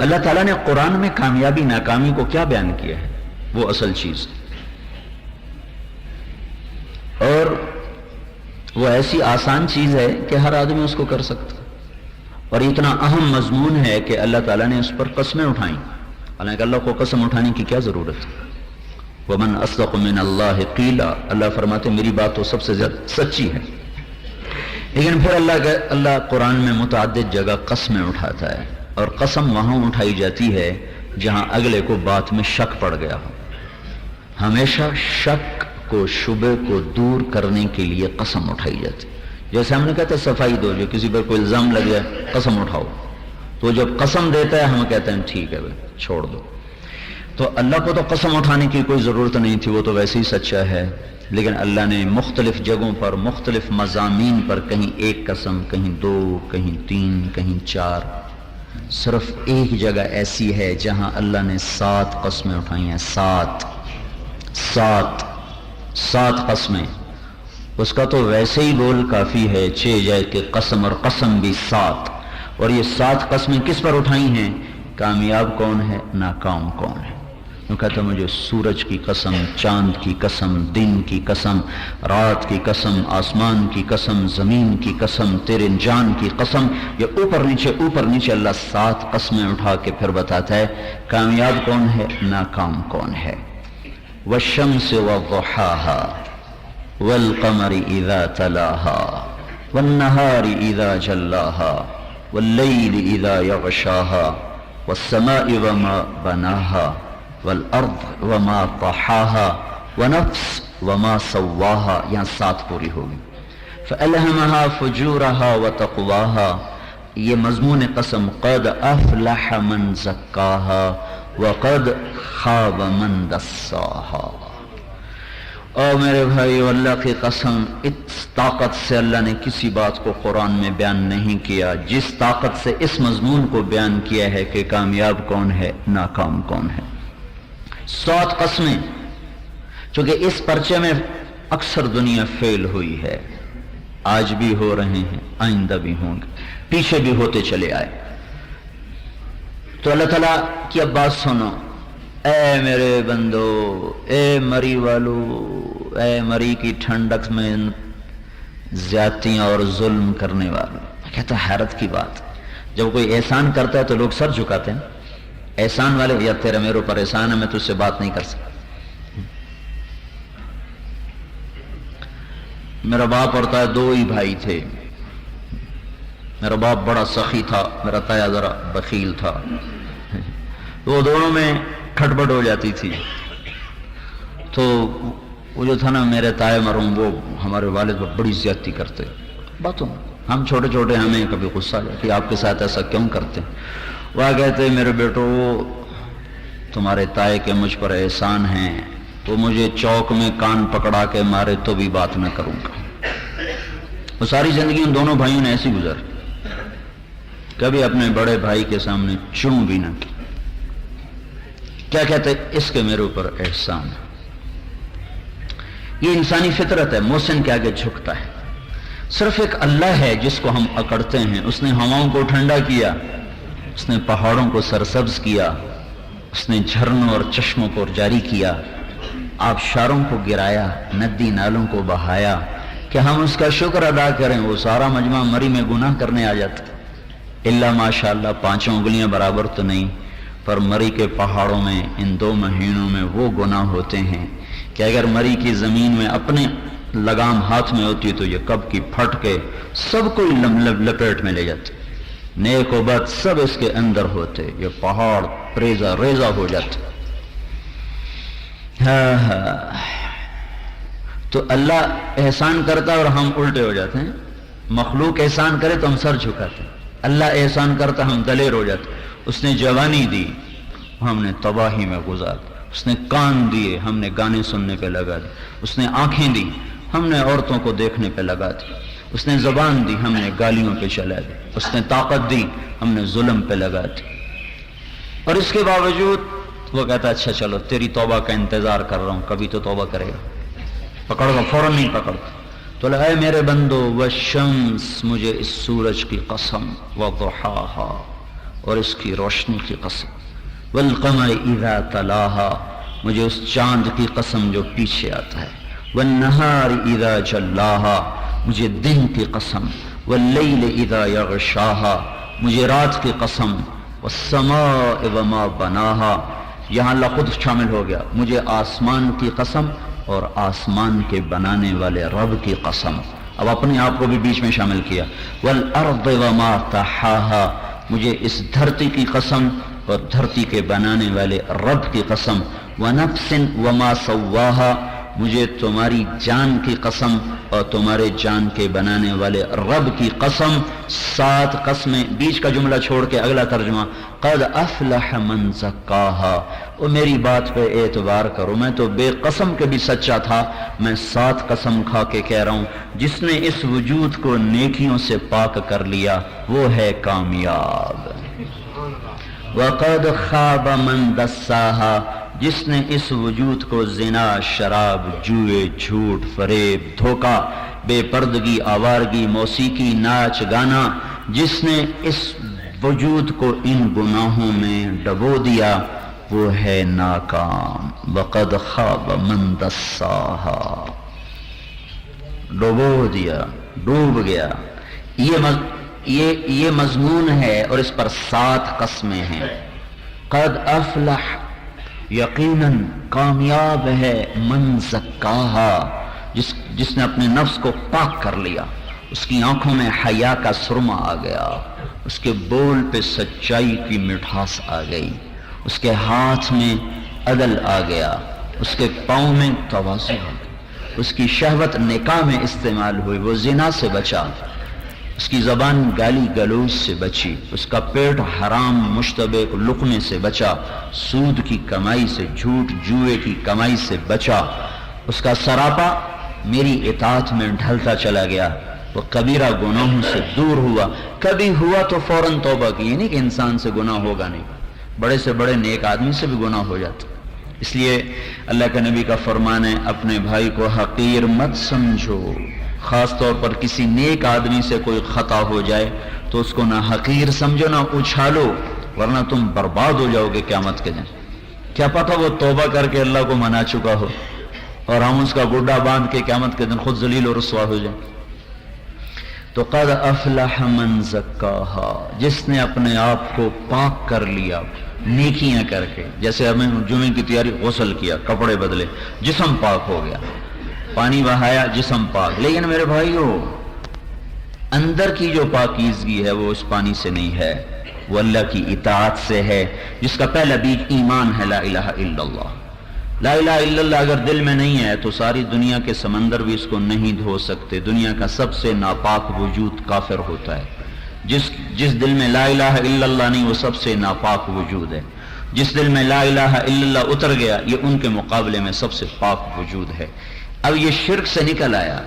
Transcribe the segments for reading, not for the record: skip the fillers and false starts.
اللہ تعالیٰ نے قرآن میں کامیابی ناکامی کو کیا بیان کیا ہے؟ وہ اصل چیز، اور وہ ایسی آسان چیز ہے کہ ہر آدمی اس کو کر سکتا، اور اتنا اہم مضمون ہے کہ اللہ تعالیٰ نے اس پر قسمیں اٹھائیں، حالانکہ اللہ کو قسم اٹھانے کی کیا ضرورت ہے؟ وَمَنْ أَصْدَقُ مِنَ اللَّهِ قِيلًا، اللہ فرماتے میری بات تو سب سے زیادہ سچی ہے۔ لیکن پھر اللہ قرآن میں متعدد جگہ قسمیں اٹھاتا ہے، اور قسم وہاں اٹھائی جاتی ہے جہاں اگلے کو بات میں شک پڑ گیا ہو۔ ہمیشہ شک کو، شبہ کو دور کرنے کے لیے قسم اٹھائی جاتی، جیسے ہم نے کہتے ہیں صفائی دو، جو کسی پر کوئی الزام لگ جائے قسم اٹھاؤ، تو جب قسم دیتا ہے ہم کہتے ہیں ٹھیک ہے بھائی چھوڑ دو۔ تو اللہ کو تو قسم اٹھانے کی کوئی ضرورت نہیں تھی، وہ تو ویسے ہی سچا ہے، لیکن اللہ نے مختلف جگہوں پر، مختلف مضامین پر، کہیں ایک قسم، کہیں دو، کہیں تین، کہیں چار، صرف ایک جگہ ایسی ہے جہاں اللہ نے 7 قسمیں اٹھائی ہیں، 7 قسمیں۔ اس کا تو ویسے ہی بول کافی ہے 6 جائے کہ قسم، اور قسم بھی 7، اور یہ 7 قسمیں کس پر اٹھائی ہیں؟ کامیاب کون ہے، ناکام کون ہے۔ وہ کہتا مجھے سورج کی قسم، چاند کی قسم، دن کی قسم، رات کی قسم، آسمان کی قسم، زمین کی قسم، تیرے جان کی قسم، یہ اوپر نیچے اللہ 7 قسمیں اٹھا کے پھر بتاتا ہے کامیاب کون ہے، ناکام کون ہے۔ والشمس وضحاها والقمر اذا تلاها والنهار اذا جلاها والليل اذا يغشاها والسماء وما بناها والارض وما طحاها ونفس وما سواها، یہاں 7 پوری ہوگی۔ فألهمها فجورها وتقواها، یہ مضمون قسم، قد افلح من زکاها وقد خاب من دساها۔ اور میرے بھائی اللہ کی قسم، اس طاقت سے اللہ نے کسی بات کو قرآن میں بیان نہیں کیا جس طاقت سے اس مضمون کو بیان کیا ہے کہ کامیاب کون ہے، ناکام کون ہے۔ 7 قسمیں، چونکہ اس پرچے میں اکثر دنیا فیل ہوئی ہے، آج بھی ہو رہے ہیں، آئندہ بھی ہوں گے، پیچھے بھی ہوتے چلے آئے۔ تو اللہ تعالیٰ کی اب بات سنو، اے میرے بندو، اے مری والو، اے مری کی ٹھنڈک میں زیادتیاں اور ظلم کرنے والو۔ کہتا حیرت کی بات، جب کوئی احسان کرتا ہے تو لوگ سر جھکاتے ہیں، احسان والے، یا تیرا میرے اوپر احسان ہے میں تجھ سے بات نہیں کر سکتا۔ میرا باپ اور تایا 2 ہی بھائی تھے، میرا باپ بڑا سخی تھا، میرا تایا ذرا بخیل تھا، وہ دونوں میں کھٹپٹ ہو جاتی تھی۔ تو وہ جو تھا نا میرے تایا مرحوم، وہ ہمارے والد پر بڑی زیادتی کرتے باتوں، ہم چھوٹے چھوٹے، ہمیں کبھی غصہ آ جاتا کہ آپ کے ساتھ ایسا کیوں کرتے ہیں۔ وہ کہتے میرے بیٹو تمہارے تائے کے مجھ پر احسان ہیں، تو مجھے چوک میں کان پکڑا کے مارے تو بھی بات نہ کروں گا۔ وہ ساری زندگی ان دونوں بھائیوں نے ایسی گزاری، کبھی اپنے بڑے بھائی کے سامنے چوں بھی نہ کی۔ کیا کہتے اس کے میرے اوپر احسان ہے۔ یہ انسانی فطرت ہے، محسن کے آگے جھکتا ہے۔ صرف ایک اللہ ہے جس کو ہم اکڑتے ہیں۔ اس نے ہواؤں کو ٹھنڈا کیا، اس نے پہاڑوں کو سرسبز کیا، اس نے جھرنوں اور چشموں کو جاری کیا، آبشاروں کو گرایا، ندی نالوں کو بہایا، کہ ہم اس کا شکر ادا کریں۔ وہ سارا مجمع مری میں گناہ کرنے آ جاتا، اللہ ماشاءاللہ 5 انگلیاں برابر تو نہیں، پر مری کے پہاڑوں میں ان 2 مہینوں میں وہ گناہ ہوتے ہیں کہ اگر مری کی زمین میں اپنے لگام ہاتھ میں ہوتی تو یہ کب کی پھٹ کے سب کو لپیٹ میں لے جاتے، نیک و بد سب اس کے اندر ہوتے، یہ پہاڑ ریزہ ریزہ ہو جاتے۔ تو اللہ احسان کرتا اور ہم الٹے ہو جاتے ہیں۔ مخلوق احسان کرے تو ہم سر جھکاتے ہیں، اللہ احسان کرتا ہم دلیر ہو جاتے۔ اس نے جوانی دی، ہم نے تباہی میں گزار دی۔ اس نے کان دیے، ہم نے گانے سننے پہ لگا دی۔ اس نے آنکھیں دی، ہم نے عورتوں کو دیکھنے پہ لگا دی۔ اس نے زبان دی، ہم نے گالیوں پہ چلا دی۔ اس نے طاقت دی، ہم نے ظلم پہ لگا دی۔ اور اس کے باوجود وہ کہتا ہے اچھا چلو تیری توبہ کا انتظار کر رہا ہوں، کبھی تو توبہ کرے گا، پکڑ گا، فوراً نہیں پکڑتا۔ تو اے میرے بندو، والشمس، مجھے اس سورج کی قسم، وضحاها، اور اس کی روشنی کی قسم، والقمر اذا تلاہا، مجھے اس چاند کی قسم جو پیچھے آتا ہے، والنہار اذا جلاہا، مجھے دن کی قسم، واللیل اذا یغشاہا، مجھے رات کی قسم، والسماء وما بناہا، یہاں اللہ خود شامل ہو گیا، مجھے آسمان کی قسم اور آسمان کے بنانے والے رب کی قسم، اب اپنے آپ کو بھی بیچ میں شامل کیا، والارض وما طحاہا، مجھے اس دھرتی کی قسم اور دھرتی کے بنانے والے رب کی قسم، ونفس وما سواہا، مجھے تمہاری جان کی قسم اور تمہارے جان کے بنانے والے رب کی قسم، 7 قسمیں، بیچ کا جملہ چھوڑ کے اگلا ترجمہ، قد افلح من زکاہا، او میری بات پہ اعتبار کرو، میں تو بے قسم کے بھی سچا تھا، میں 7 قسم کھا کے کہہ رہا ہوں، جس نے اس وجود کو نیکیوں سے پاک کر لیا وہ ہے کامیاب۔ وقد خواب من دساہا، جس نے اس وجود کو زنا، شراب، جوئے، جھوٹ، فریب، دھوکہ، بے پردگی، آوارگی، موسیقی، ناچ گانا، جس نے اس وجود کو ان گناہوں میں ڈبو دیا وہ ہے ناکام۔ وقد خواب من دساہا، ڈبو دیا، ڈوب گیا، یہ مضمون ہے اور اس پر 7 قسمیں ہیں۔ قد افلح، یقیناً کامیاب ہے، من زکاہا، جس نے اپنے نفس کو پاک کر لیا، اس کی آنکھوں میں حیا کا سرما آ گیا، اس کے بول پہ سچائی کی مٹھاس آ گئی، اس کے ہاتھ میں عدل آ گیا، اس کے پاؤں میں تواضع آ گئی، اس کی شہوت نکاح میں استعمال ہوئی، وہ زنا سے بچا، اس کی زبان گالی گلوچ سے بچی، اس کا پیٹ حرام مشتبہ لقمے سے بچا، سود کی کمائی سے، جھوٹ جوئے کی کمائی سے بچا، اس کا سراپا میری اطاعت میں ڈھلتا چلا گیا، وہ کبیرہ گناہوں سے دور ہوا، کبھی ہوا تو فوراً توبہ کی، یہ نہیں کہ انسان سے گناہ ہوگا نہیں، بڑے سے بڑے نیک آدمی سے بھی گناہ ہو جاتا، اس لیے اللہ کے نبی کا فرمان ہے اپنے بھائی کو حقیر مت سمجھو، خاص طور پر کسی نیک آدمی سے کوئی خطا ہو جائے تو اس کو نہ حقیر سمجھو نہ اچھالو، ورنہ تم برباد ہو جاؤ گے قیامت کے دن۔ کیا پتہ وہ توبہ کر کے اللہ کو منا چکا ہو اور ہم اس کا گڈا باندھ کے قیامت کے دن خود ذلیل و رسوا ہو جائیں۔ تو قد افلح من زکاہا، جس نے اپنے آپ کو پاک کر لیا نیکیاں کر کے، جیسے ہمیں جمعے کی تیاری، غسل کیا، کپڑے بدلے، جسم پاک ہو گیا، پانی بہایا، جسم پاک، لیکن میرے بھائیو اندر کی جو پاکیزگی ہے وہ اس پانی سے نہیں ہے، وہ اللہ کی اطاعت سے ہے، جس کا پہلا بیج ایمان ہے، لا الہ الا اللہ۔ لا الہ الا اللہ اگر دل میں نہیں ہے تو ساری دنیا کے سمندر بھی اس کو نہیں دھو سکتے، دنیا کا سب سے ناپاک وجود کافر ہوتا ہے، جس دل میں لا الہ الا اللہ نہیں وہ سب سے ناپاک وجود ہے، جس دل میں لا الہ الا اللہ اتر گیا یہ ان کے مقابلے میں سب سے پاک وجود ہے۔ اب یہ شرک سے نکل آیا،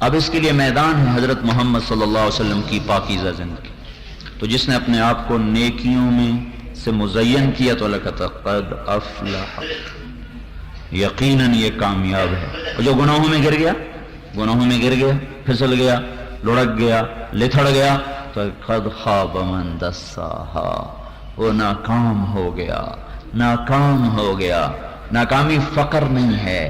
اب اس کے لیے میدان ہے حضرت محمد صلی اللہ علیہ وسلم کی پاکیزہ زندگی، تو جس نے اپنے آپ کو نیکیوں میں سے مزین کیا تو اللہ کہتا قد افلح، یقیناً یہ کامیاب ہے، اور جو گناہوں میں گر گیا، پھسل گیا، لڑک گیا، لتھڑ گیا تو قد خواب من دساہا، وہ ناکام ہو گیا، ناکام ہو گیا۔ ناکامی فقر نہیں ہے،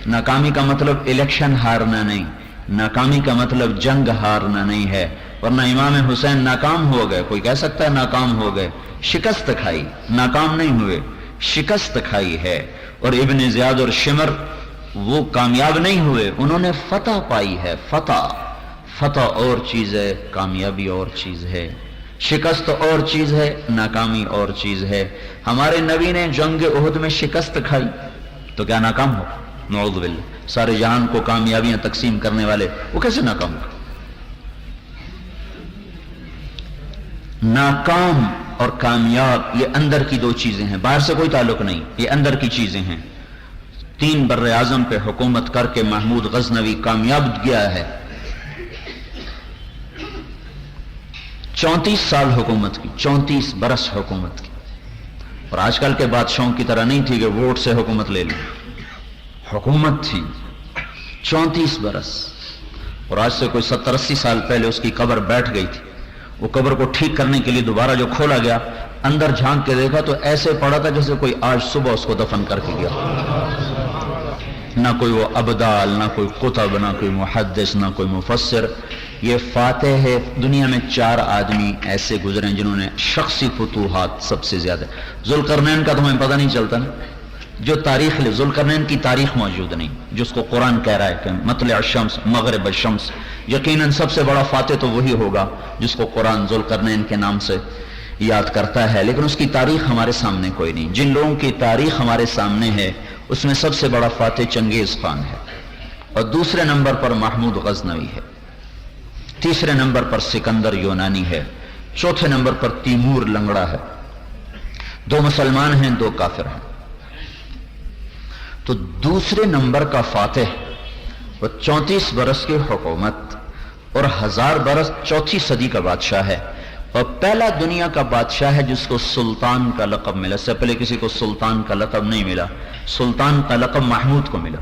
ناکامی کا مطلب الیکشن ہارنا نہیں، ناکامی کا مطلب جنگ ہارنا نہیں ہے، ورنہ امام حسین ناکام ہو گئے، کوئی کہہ سکتا ہے ناکام ہو گئے، شکست کھائی، ناکام نہیں ہوئے، شکست کھائی ہے۔ اور ابن زیاد اور شمر وہ کامیاب نہیں ہوئے، انہوں نے فتح پائی ہے، فتح اور چیز ہے، کامیابی اور چیز ہے، شکست اور چیز ہے، ناکامی اور چیز ہے۔ ہمارے نبی نے جنگ احد میں شکست کھائی تو کیا ناکام ہو؟ نعوذ باللہ، سارے جہان کو کامیابیاں تقسیم کرنے والے وہ کیسے ناکام ہو؟ ناکام اور کامیاب یہ اندر کی 2 چیزیں ہیں، باہر سے کوئی تعلق نہیں، یہ اندر کی چیزیں ہیں۔ 3 بر اعظم پہ حکومت کر کے محمود غزنوی کامیاب گیا ہے، 34 سال حکومت کی، 34 برس حکومت کی، اور آج کل کے بادشاہوں کی طرح نہیں تھی کہ ووٹ سے حکومت لے لیں، حکومت تھی 34 برس، اور آج سے کوئی 70-80 سال پہلے اس کی قبر بیٹھ گئی تھی، وہ قبر کو ٹھیک کرنے کے لیے دوبارہ جو کھولا گیا، اندر جھانک کے دیکھا تو ایسے پڑا تھا جیسے کوئی آج صبح اس کو دفن کر کے گیا. نہ کوئی وہ ابدال، نہ کوئی کتب، نہ کوئی محدث، نہ کوئی مفسر. یہ فاتح ہے. دنیا میں 4 آدمی ایسے گزرے ہیں جنہوں نے شخصی فتوحات سب سے زیادہ. ذوالقرنین کا تو ہمیں پتہ نہیں چلتا نا، جو تاریخ لے ذوالقرنین کی تاریخ موجود نہیں، جس کو قرآن کہہ رہا ہے کہ مطلع الشمس مغرب الشمس. یقیناً سب سے بڑا فاتح تو وہی ہوگا جس کو قرآن ذوالقرنین کے نام سے یاد کرتا ہے، لیکن اس کی تاریخ ہمارے سامنے کوئی نہیں. جن لوگوں کی تاریخ ہمارے سامنے ہے اس میں سب سے بڑا فاتح چنگیز خان ہے، اور دوسرے نمبر پر محمود غزنوی ہے، تیسرے نمبر پر سکندر یونانی ہے، چوتھے نمبر پر تیمور لنگڑا ہے. 2 مسلمان ہیں، 2 کافر ہیں. تو دوسرے نمبر کا فاتح وہ 34 برس کی حکومت اور 1000 برس 4تھی صدی کا بادشاہ ہے، اور پہلا دنیا کا بادشاہ ہے جس کو سلطان کا لقب ملا. اس سے پہلے کسی کو سلطان کا لقب نہیں ملا. سلطان کا لقب محمود کو ملا.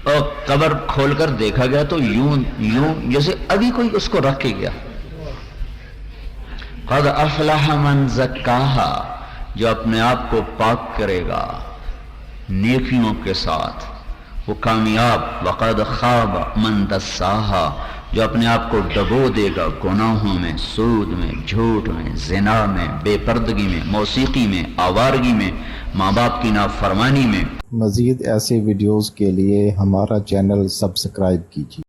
اور قبر کھول کر دیکھا گیا تو یوں جیسے ابھی کوئی اس کو رکھ کے گیا. قد افلح من زکاہا، جو اپنے آپ کو پاک کرے گا نیکیوں کے ساتھ وہ کامیاب. وقد خاب من دساہا، جو اپنے آپ کو ڈبو دے گا گناہوں میں، سود میں، جھوٹ میں، زنا میں، بے پردگی میں، موسیقی میں، آوارگی میں، ماں باپ کی نافرمانی میں. مزید ایسے ویڈیوز کے لیے ہمارا چینل سبسکرائب کیجیے.